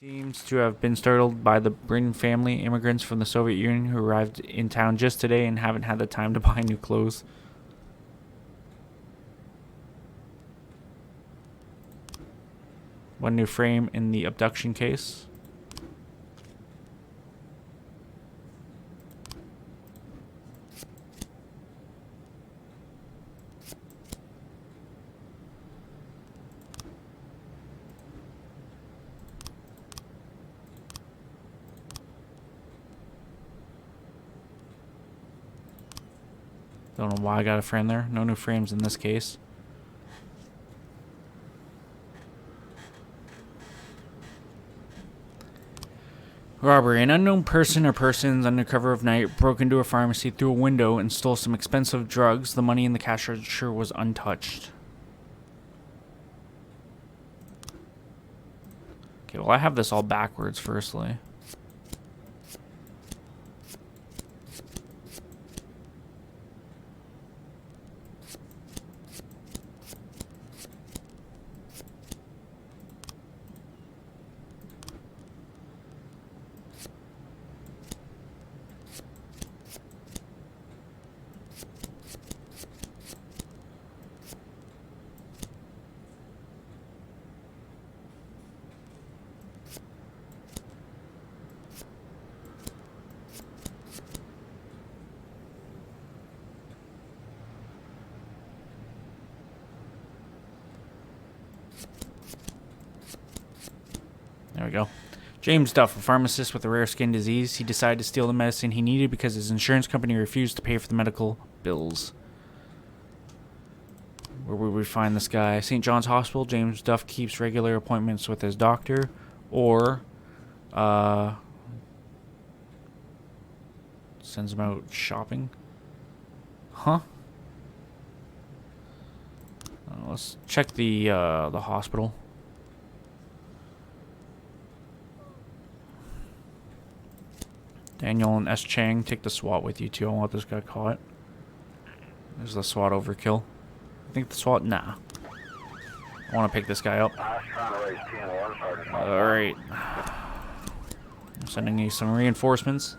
Seems to have been startled by the Brin family, immigrants from the Soviet Union who arrived in town just today and haven't had the time to buy new clothes. One new frame in the abduction case. Don't know why I got a frame there. No new frames in this case. Robbery. An unknown person or persons under cover of night broke into a pharmacy through a window and stole some expensive drugs. The money in the cash register was untouched. Okay, well I have this all backwards firstly. There we go. James Duff, a pharmacist with a rare skin disease. He decided to steal the medicine he needed because his insurance company refused to pay for the medical bills. Where would we find this guy? St. John's Hospital. James Duff keeps regular appointments with his doctor. Or, sends him out shopping. Huh? Let's check the hospital. Daniel and S. Chang, take the SWAT with you too. I want this guy caught. There's the SWAT overkill. I think the SWAT, nah. I want to pick this guy up. Alright. I'm sending you some reinforcements.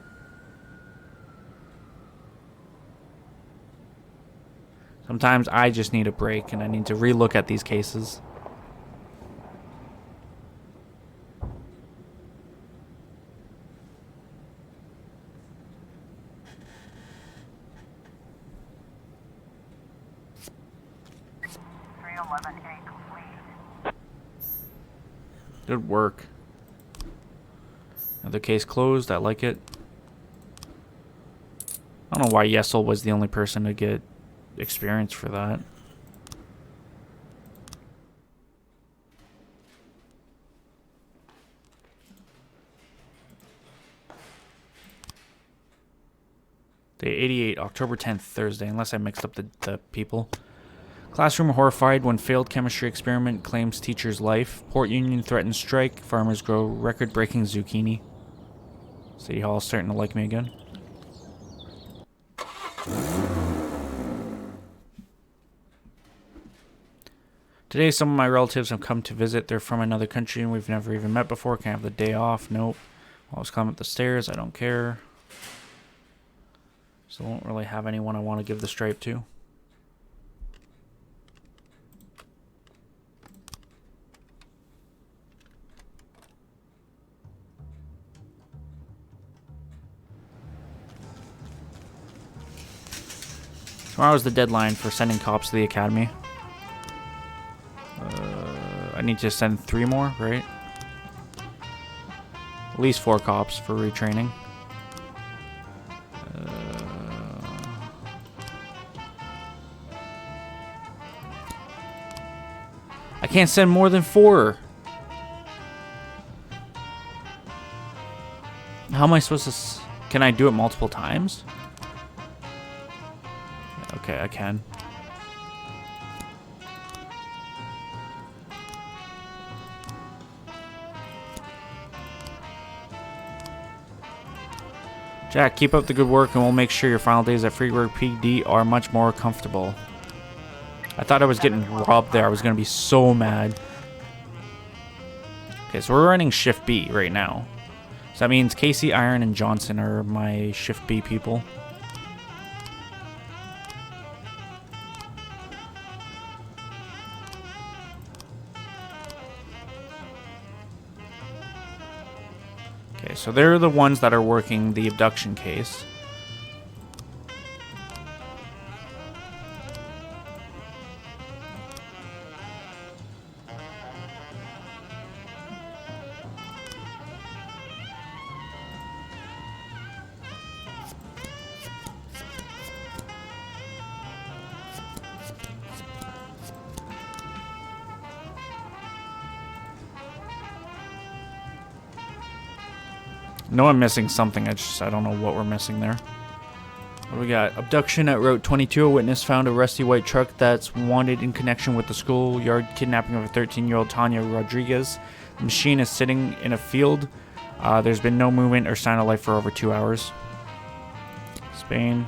Sometimes I just need a break and I need to relook at these cases. Good work. Another case closed. I like it. I don't know why Yesel was the only person to get experience for that. Day 88, October 10th, Thursday, unless I mixed up the people. Classroom horrified when failed chemistry experiment claims teacher's life. Port Union threatens strike. Farmers grow record-breaking zucchini. City Hall starting to like me again. Today, some of my relatives have come to visit. They're from another country and we've never even met before. Can't have the day off. Nope. Always climb up the stairs. I don't care. So I don't really have anyone I want to give the stripe to. Tomorrow's the deadline for sending cops to the academy. I need to send 3 more, right? At least 4 cops for retraining. I can't send more than 4. How am I supposed to... Can I do it multiple times? Okay, I can. Jack, keep up the good work and we'll make sure your final days at Freeburg PD are much more comfortable. I thought I was getting robbed there. I was going to be so mad. Okay, so we're running Shift B right now. So that means Casey, Iron, and Johnson are my Shift B people. Okay, so they're the ones that are working the abduction case. No, I'm missing something. I don't know what we're missing there. What do we got? Abduction at Route 22. A witness found a rusty white truck that's wanted in connection with the schoolyard kidnapping of a 13-year-old Tanya Rodriguez. The machine is sitting in a field. There's been no movement or sign of life for over 2 hours. Spain.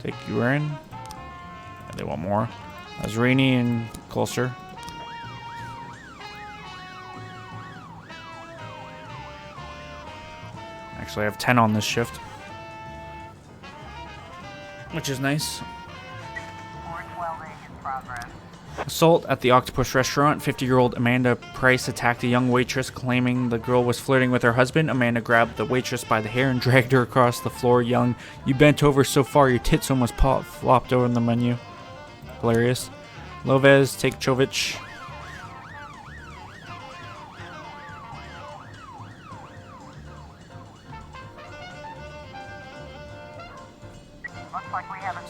Take you in. Yeah, they want more. Azrini and Colser. Actually, I have 10 on this shift, which is nice. Assault at the Octopus restaurant. 50-year-old Amanda Price attacked a young waitress, claiming the girl was flirting with her husband. Amanda grabbed the waitress by the hair and dragged her across the floor, yelling, "You bent over so far your tits almost flopped over the menu." Hilarious. Lovez, Takechovich.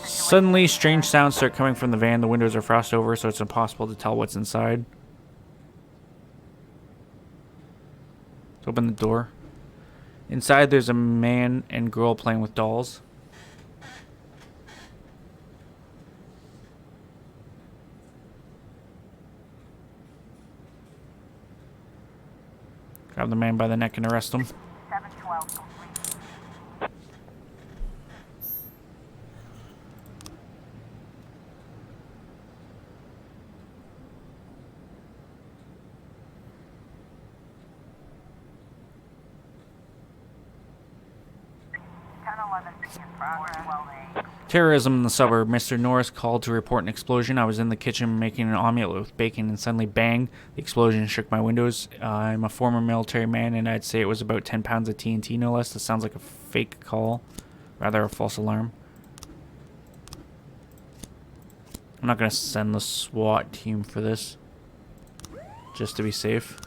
Suddenly, strange sounds start coming from the van. The windows are frosted over, so it's impossible to tell what's inside. Let's open the door. Inside, there's a man and girl playing with dolls. Grab the man by the neck and arrest him. 712 complete. Terrorism in the suburb. Mr. Norris called to report an explosion. I was in the kitchen making an omelet with bacon, and suddenly, bang, the explosion shook my windows. I'm a former military man, and I'd say it was about 10 pounds of TNT, no less. This sounds like a fake call, rather a false alarm. I'm not going to send the SWAT team for this, just to be safe.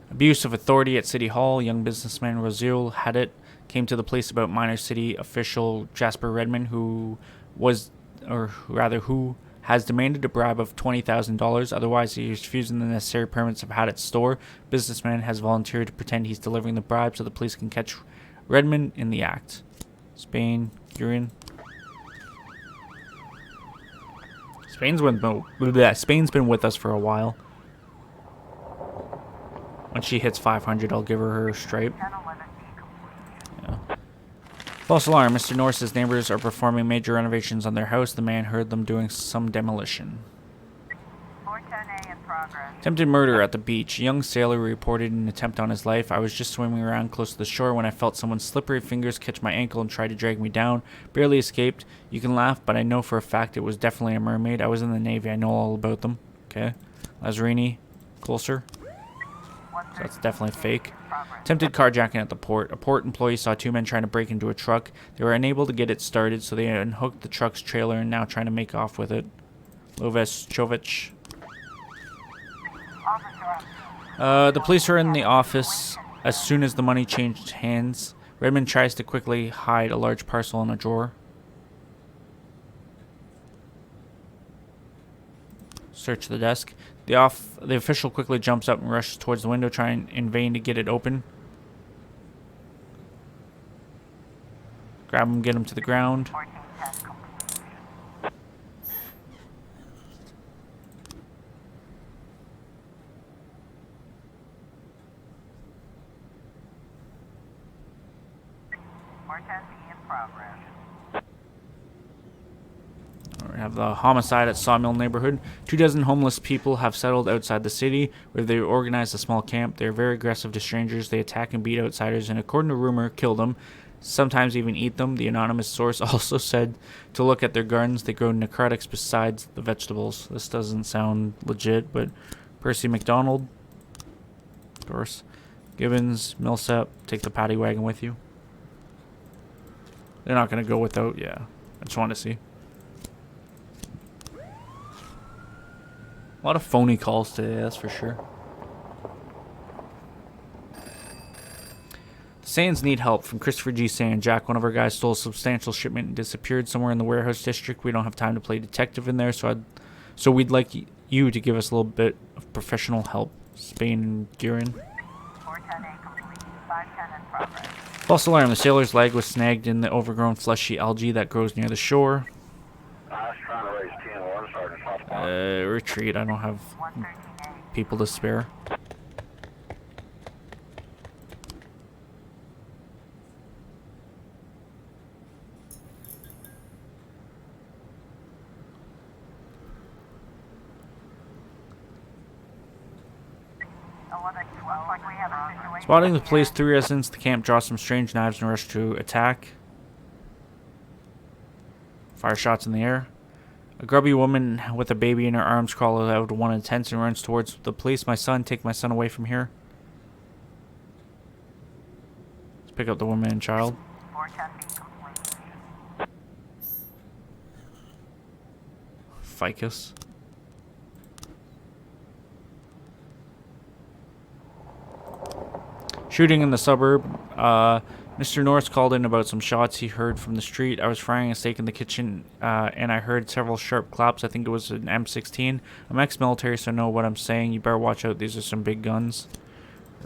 Abuse of authority at City Hall. Young businessman Roziel Haddett came to the police about minor city official Jasper Redmond, who has demanded a bribe of $20,000. Otherwise, he is refusing the necessary permits of Haddett's store. Businessman has volunteered to pretend he's delivering the bribe so the police can catch Redmond in the act. Spain, Gurian. Spain's been with us for a while. When she hits 500, I'll give her stripe. Yeah. False alarm. Mr. Norris's neighbors are performing major renovations on their house. The man heard them doing some demolition. 410A in progress. Attempted murder at the beach. A young sailor reported an attempt on his life. I was just swimming around close to the shore when I felt someone's slippery fingers catch my ankle and try to drag me down. Barely escaped. You can laugh, but I know for a fact it was definitely a mermaid. I was in the Navy. I know all about them. Okay. Lazzarini. Closer. So that's definitely fake. Attempted carjacking at the port. A port employee saw two men trying to break into a truck. They were unable to get it started, so they unhooked the truck's trailer and now trying to make off with it. Loveschovich. The police are in the office as soon as the money changed hands. Redmond tries to quickly hide a large parcel in a drawer. Search the desk. The official quickly jumps up and rushes towards the window, trying in vain to get it open. Grab him, get him to the ground. We have the homicide at Sawmill neighborhood. 24 homeless people have settled outside the city, where they organized a small camp. They are very aggressive to strangers. They attack and beat outsiders, and according to rumor, kill them. Sometimes even eat them. The anonymous source also said to look at their gardens. They grow necrotics besides the vegetables. This doesn't sound legit, but Percy McDonald, of course. Gibbons, Millsap, take the paddy wagon with you. They're not going to go without, yeah. I just want to see. A lot of phony calls today, that's for sure. The Sands need help from Christopher G. Sand. Jack, one of our guys, stole a substantial shipment and disappeared somewhere in the warehouse district. We don't have time to play detective in there, so we'd like you to give us a little bit of professional help. Spain and Guerin. 410A complete. 510 in progress. False alarm. The sailor's leg was snagged in the overgrown fleshy algae that grows near the shore. I was trying to raise 10-1, Sergeant Hopkins. Retreat. I don't have 113A. people to spare. Looks like we have a situation. Spotting the police, 3 residents at the camp draw some strange knives and rush to attack. Fire shots in the air. A grubby woman with a baby in her arms crawls out of one of the tents and runs towards the police. My son, take my son away from here. Let's pick up the woman and child. 410B complete. Ficus. Shooting in the suburb. Mr. Norris called in about some shots he heard from the street. I was frying a steak in the kitchen, and I heard several sharp claps. I think it was an M16. I'm ex-military, so I know what I'm saying. You better watch out. These are some big guns.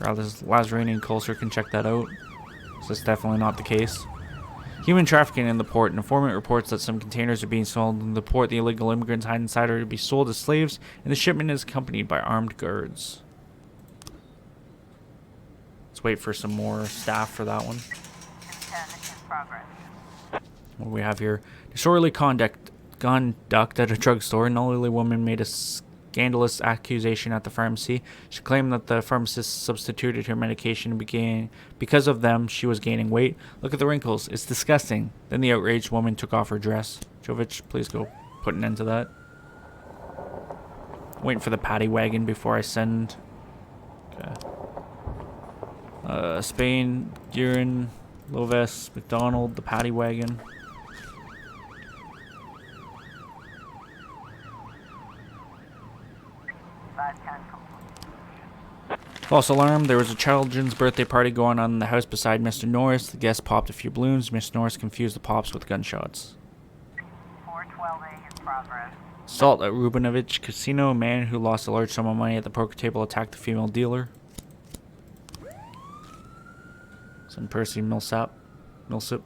Lazarani and Coulter can check that out. So that's definitely not the case. Human trafficking in the port. An informant reports that some containers are being sold in the port. The illegal immigrants hide inside are to be sold as slaves, and the shipment is accompanied by armed guards. Let's wait for some more staff for that one. 210 in progress. What do we have here? Disorderly conduct at a drugstore. An elderly woman made a scandalous accusation at the pharmacy. She claimed that the pharmacist substituted her medication and because of them, she was gaining weight. Look at the wrinkles. It's disgusting. Then the outraged woman took off her dress. Jovich, please go put an end to that. Waiting for the paddy wagon before I send. Okay. Spain, Guerin, Loves, McDonald, the paddy wagon. False alarm. There was a children's birthday party going on in the house beside Mr. Norris. The guests popped a few balloons. Mr. Norris confused the pops with gunshots. 412A in progress. Assault at Rubinovich Casino. A man who lost a large sum of money at the poker table attacked the female dealer. Some Percy Millsap. 210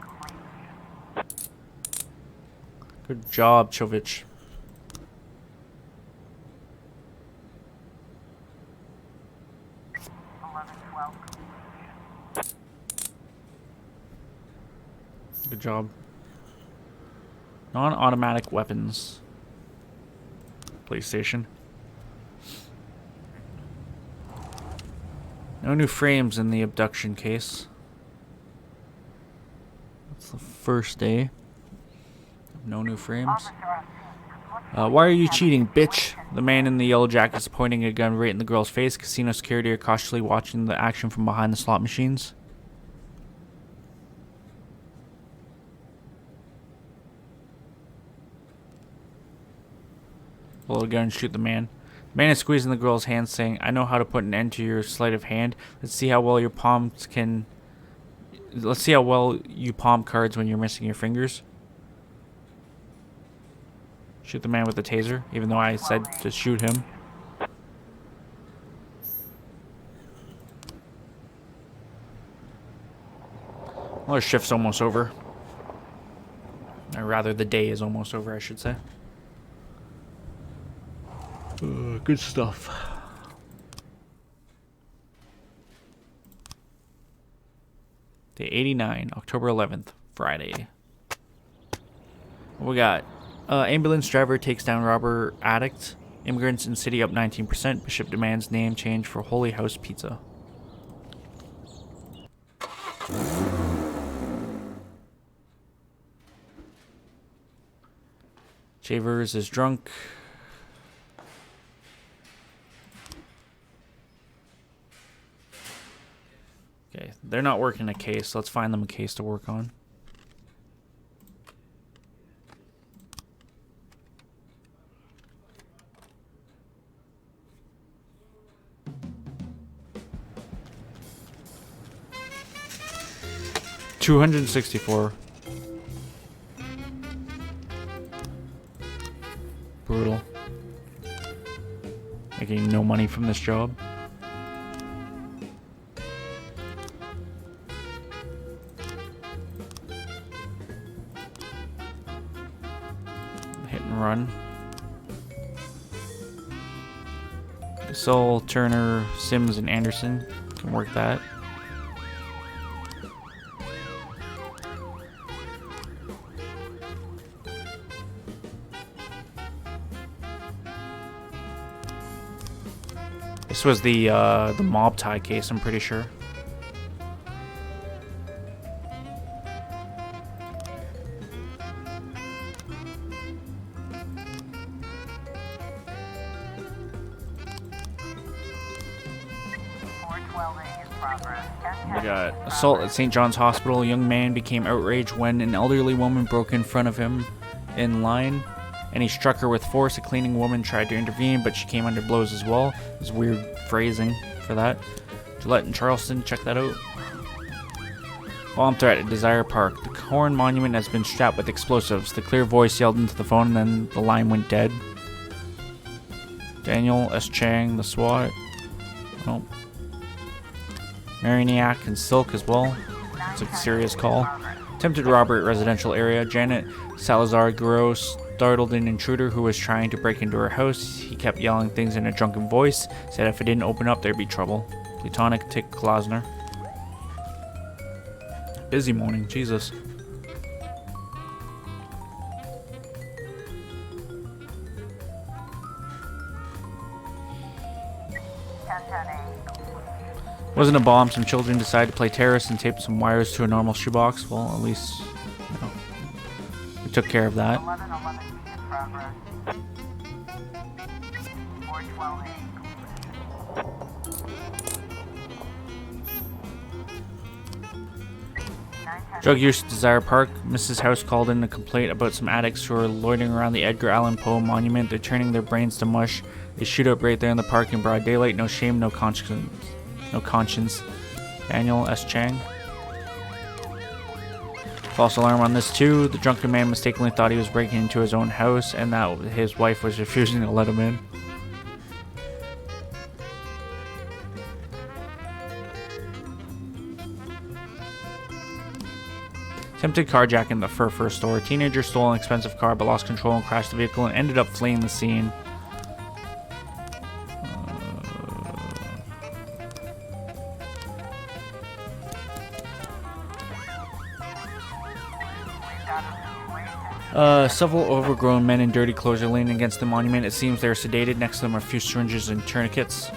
complete. Good job, Chovich. Good job. Non-automatic weapons. PlayStation. No new frames in the abduction case. That's the first day. No new frames. Why are you cheating, bitch? The man in the yellow jacket is pointing a gun right in the girl's face. Casino security are cautiously watching the action from behind the slot machines. Pull a gun and shoot the man. The man is squeezing the girl's hand, saying, I know how to put an end to your sleight of hand. Let's see how well you palm cards when you're missing your fingers. Shoot the man with the taser, even though I said to shoot him. Well, our shift's almost over. Or rather, the day is almost over, I should say. Good stuff. Day 89, October 11th, Friday. What we got? Ambulance driver takes down robber addict. Immigrants in city up 19%. Bishop demands name change for Holy House Pizza. Shavers is drunk. Okay, they're not working a case. Let's find them a case to work on. $264. Brutal. Making no money from this job. Hit and run. Sol, Turner, Sims, and Anderson can work that. This was the mob tie case, I'm pretty sure. We got assault at St. John's Hospital. A young man became outraged when an elderly woman broke in front of him in line, and he struck her with force. A cleaning woman tried to intervene, but she came under blows as well. There's weird phrasing for that. Gillette and Charleston, check that out. Bomb threat at Desire Park. The Corn Monument has been strapped with explosives. The clear voice yelled into the phone, and then the line went dead. Daniel S. Chang, the SWAT. Oh. Mariniac and Silk as well. It's a serious call. Attempted robbery at residential area. Janet Salazar Guerrero startled an intruder who was trying to break into her house. He kept yelling things in a drunken voice. Said if it didn't open up, there'd be trouble. Platonic Tick Klosner. Busy morning, Jesus. Wasn't a bomb. Some children decided to play terrorist and taped some wires to a normal shoebox. Well, at least, you know, we took care of that. 1111 in progress. 412A. Drug use at Desire Park. Mrs. House called in a complaint about some addicts who are loitering around the Edgar Allan Poe monument. They're turning their brains to mush. They shoot up right there in the park in broad daylight. No shame, no conscience. No conscience. Daniel S. Chang. False alarm on this too. The drunken man mistakenly thought he was breaking into his own house and that his wife was refusing to let him in. Attempted carjacking in the Fur store. Teenager stole an expensive car but lost control and crashed the vehicle and ended up fleeing the scene. Several overgrown men in dirty clothes are leaning against the monument. It seems they're sedated. Next to them are a few syringes and tourniquets.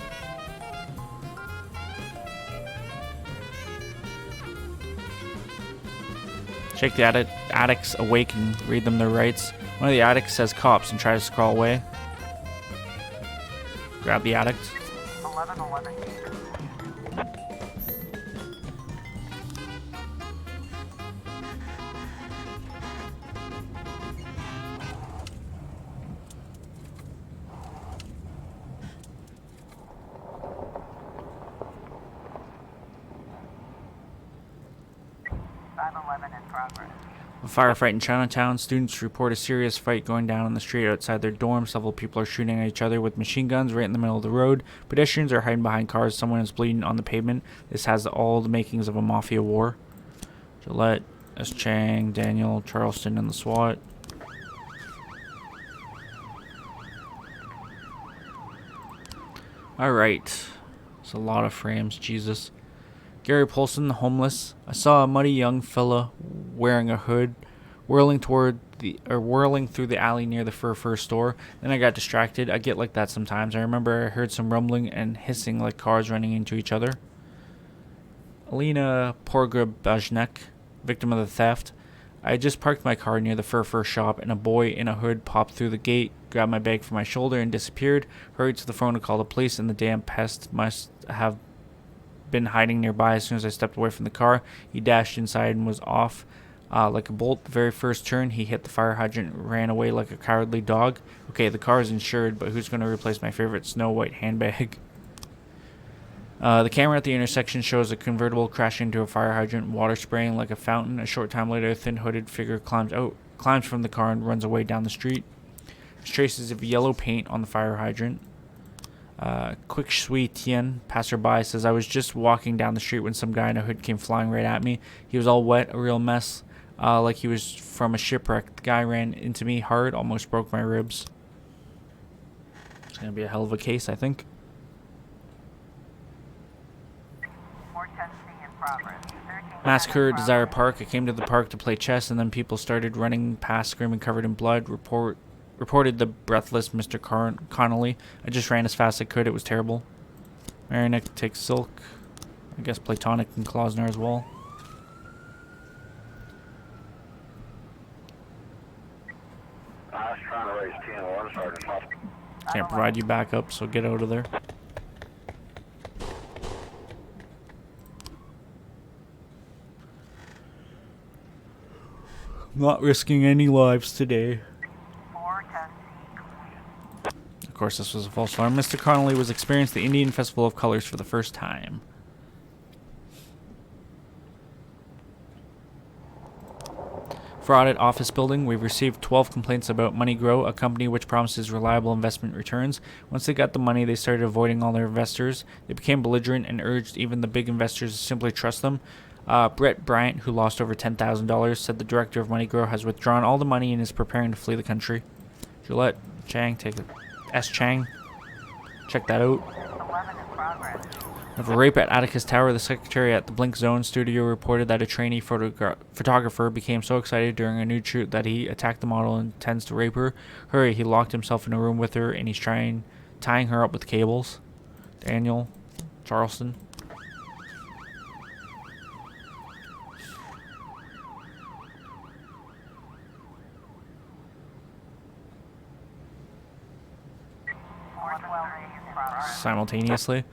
Shake the addicts awake and read them their rights. One of the addicts says cops and tries to crawl away. Grab the addict. 1111. A firefight in Chinatown. Students report a serious fight going down on the street outside their dorm. Several people are shooting at each other with machine guns right in the middle of the road. Pedestrians are hiding behind cars. Someone is bleeding on the pavement. This has all the makings of a mafia war. Gillette, S. Chang, Daniel, Charleston, and the SWAT. Alright. It's a lot of frames. Jesus. Gary Polson, homeless. I saw a muddy young fella wearing a hood whirling through the alley near the fur store. Then I got distracted. I get like that sometimes. I remember I heard some rumbling and hissing like cars running into each other. Alina Pograbajnek, victim of the theft. I had just parked my car near the fur shop, and a boy in a hood popped through the gate, grabbed my bag from my shoulder, and disappeared. Hurried to the phone to call the police, and the damn pest must have been hiding nearby. As soon as I stepped away from the car, he dashed inside and was off like a bolt. The very first turn, he hit the fire hydrant and ran away like a cowardly dog. Okay, the car is insured, but who's going to replace my favorite Snow White handbag? The camera at the intersection shows a convertible crash into a fire hydrant, water spraying like a fountain. A short time later, a thin hooded figure climbs from the car and runs away down the street. There's traces of yellow paint on the fire hydrant. Quick Shui Tian, passerby, says, I was just walking down the street when some guy in a hood came flying right at me. He was all wet, a real mess, like he was from a shipwreck. The guy ran into me hard, almost broke my ribs. It's going to be a hell of a case, I think. Massacre at Desire Park. I came to the park to play chess, and then people started running past, screaming, covered in blood. Reported the breathless Mr. Connolly. I just ran as fast as I could. It was terrible. Marinik takes Silk. I guess Platonic and Klausner as well. I was trying to raise 10-1, Sergeant Pop. Can't provide you backup, so get out of there. Not risking any lives today. Of course, this was a false alarm. Mr. Connolly was experiencing the Indian Festival of Colors for the first time. Fraud at office building. We've received 12 complaints about MoneyGrow, a company which promises reliable investment returns. Once they got the money, they started avoiding all their investors. They became belligerent and urged even the big investors to simply trust them. Brett Bryant, who lost over $10,000, said the director of MoneyGrow has withdrawn all the money and is preparing to flee the country. Gillette, Chang, take it. S. Chang, check that out. Of a rape at Atticus Tower, the secretary at the Blink Zone studio reported that a trainee photographer became so excited during a nude shoot that he attacked the model and intends to rape her. Hurry, he locked himself in a room with her and he's tying her up with cables. Daniel Charleston. Simultaneously.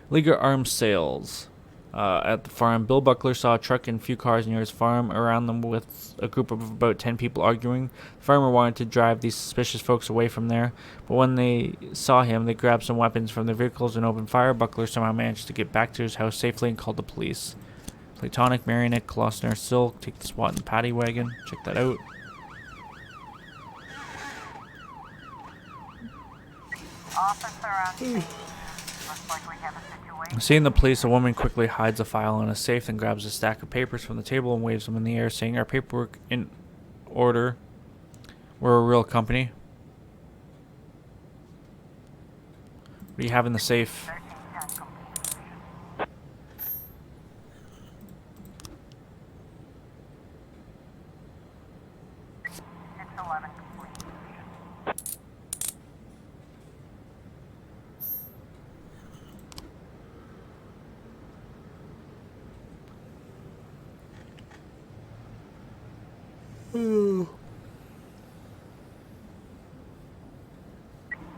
Legal arms sales. At the farm, Bill Buckler saw a truck and a few cars near his farm. Around them with a group of about 10 people arguing. The farmer wanted to drive these suspicious folks away from there, but when they saw him, they grabbed some weapons from their vehicles and opened fire. Buckler somehow managed to get back to his house safely and called the police. Platonic, Marionette, Klossner, Silk, take the SWAT in the paddy wagon. Check that out. Officer on scene. Looks like we have a situation. Seeing the police, a woman quickly hides a file in a safe and grabs a stack of papers from the table and waves them in the air, saying, our paperwork in order. We're a real company. What do you have in the safe? 1310 complete. It's 11 complete.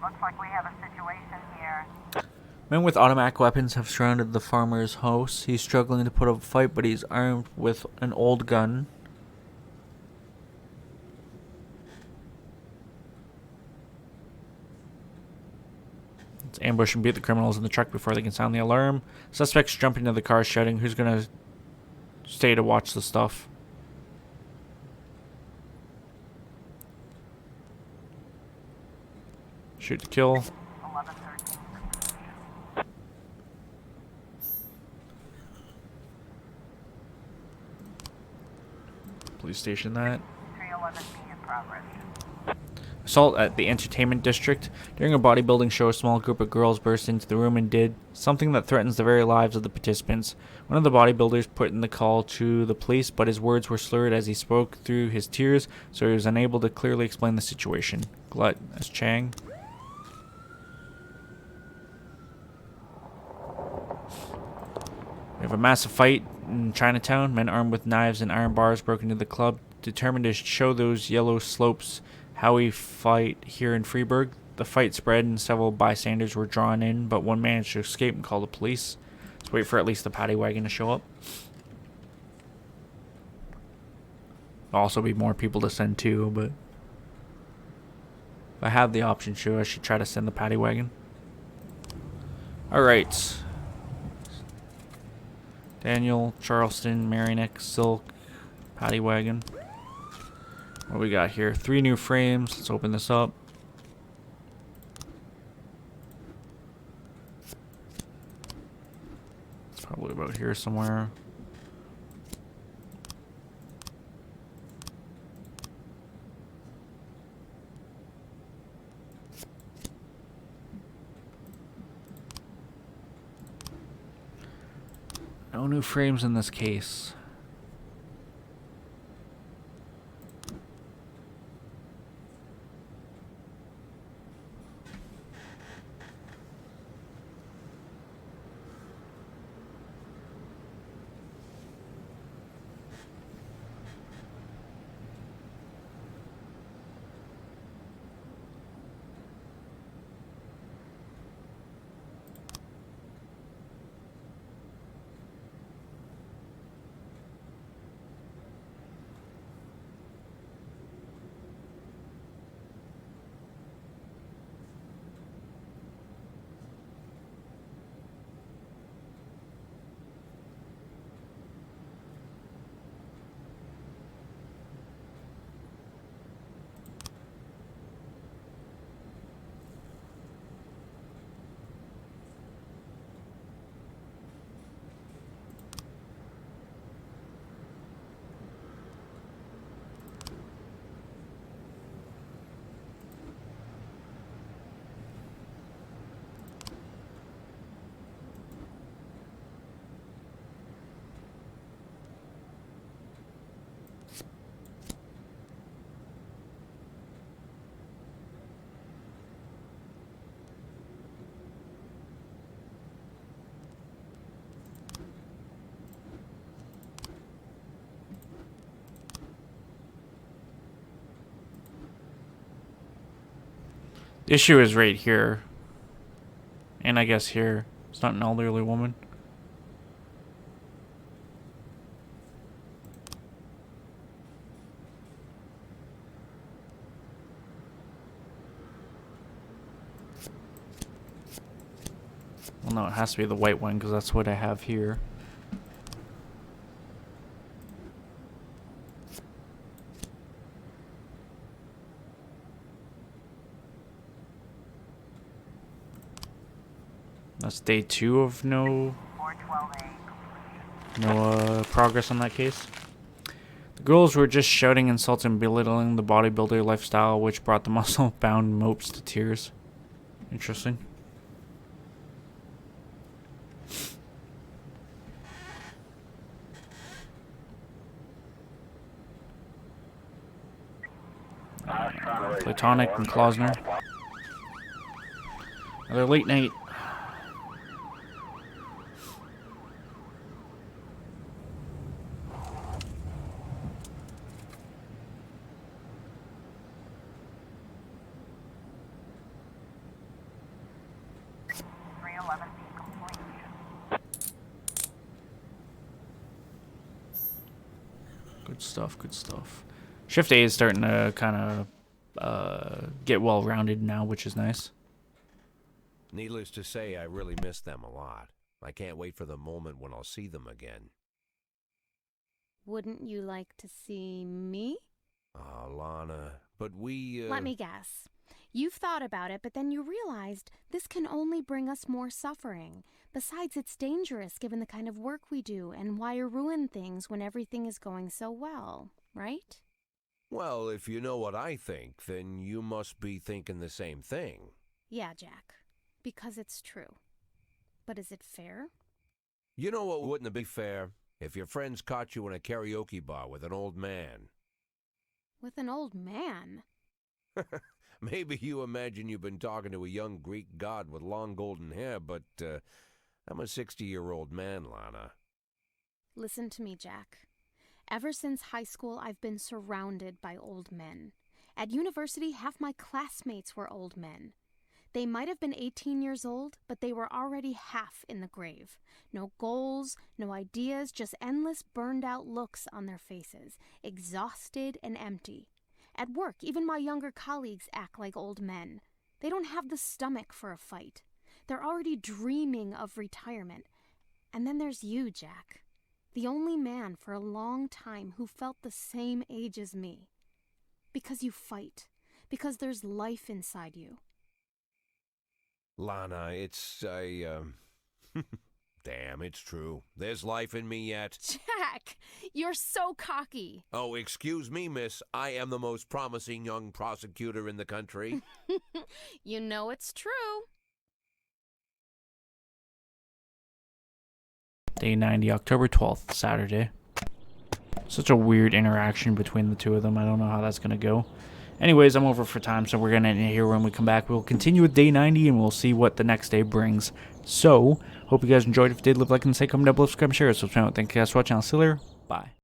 Looks like we have a situation here. Men with automatic weapons have surrounded the farmer's house. He's struggling to put up a fight, but he's armed with an old gun. Let's ambush and beat the criminals in the truck before they can sound the alarm. Suspects jump into the car shouting, who's gonna stay to watch the stuff? Shoot to kill. 1113. Police station that. 311B in progress. Assault at the entertainment district. During a bodybuilding show, a small group of girls burst into the room and did something that threatens the very lives of the participants. One of the bodybuilders put in the call to the police, but his words were slurred as he spoke through his tears, so he was unable to clearly explain the situation. Glut as Chang. We have a massive fight in Chinatown. Men armed with knives and iron bars broke into the club, determined to show those yellow slopes how we fight here in Freeburg. The fight spread and several bystanders were drawn in, but one managed to escape and call the police. Let's wait for at least the paddy wagon to show up. There'll also be more people to send too, but if I have the option to, I should try to send the paddy wagon. Alright. Daniel, Charleston, Marinick, Silk, paddy wagon. What do we got here? 3 new frames. Let's open this up. It's probably about here somewhere. No new frames in this case. The issue is right here. And I guess here. It's not an elderly woman. Well, no, it has to be the white one because that's what I have here. That's day 2 of no progress on that case. The girls were just shouting insults and belittling the bodybuilder lifestyle, which brought the muscle-bound mopes to tears. Interesting. Platonic and Klausner. Another late night. Good stuff, good stuff. Shift A is starting to kind of get well-rounded now, which is nice. Needless to say, I really miss them a lot. I can't wait for the moment when I'll see them again. Wouldn't you like to see me? Ah, Lana, but we, Let me guess. You've thought about it, but then you realized this can only bring us more suffering. Besides, it's dangerous given the kind of work we do, and why ruin things when everything is going so well, right? Well, if you know what I think, then you must be thinking the same thing. Yeah, Jack. Because it's true. But is it fair? You know what wouldn't be fair? If your friends caught you in a karaoke bar with an old man. With an old man? Maybe you imagine you've been talking to a young Greek god with long golden hair, but I'm a 60-year-old man, Lana. Listen to me, Jack. Ever since high school, I've been surrounded by old men. At university, half my classmates were old men. They might have been 18 years old, but they were already half in the grave. No goals, no ideas, just endless burned-out looks on their faces, exhausted and empty. At work, even my younger colleagues act like old men. They don't have the stomach for a fight. They're already dreaming of retirement. And then there's you, Jack. The only man for a long time who felt the same age as me. Because you fight. Because there's life inside you. Lana, damn, it's true. There's life in me yet. Jack, you're so cocky. Oh, excuse me, miss. I am the most promising young prosecutor in the country. You know it's true. Day 90, October 12th, Saturday. Such a weird interaction between the two of them. I don't know how that's going to go. Anyways, I'm over for time, so we're going to end it here. When we come back, we'll continue with day 90, and we'll see what the next day brings. So, hope you guys enjoyed. If you did, leave a like and say, comment down below, subscribe, share, subscribe. Thank you guys for watching. I'll see you later. Bye.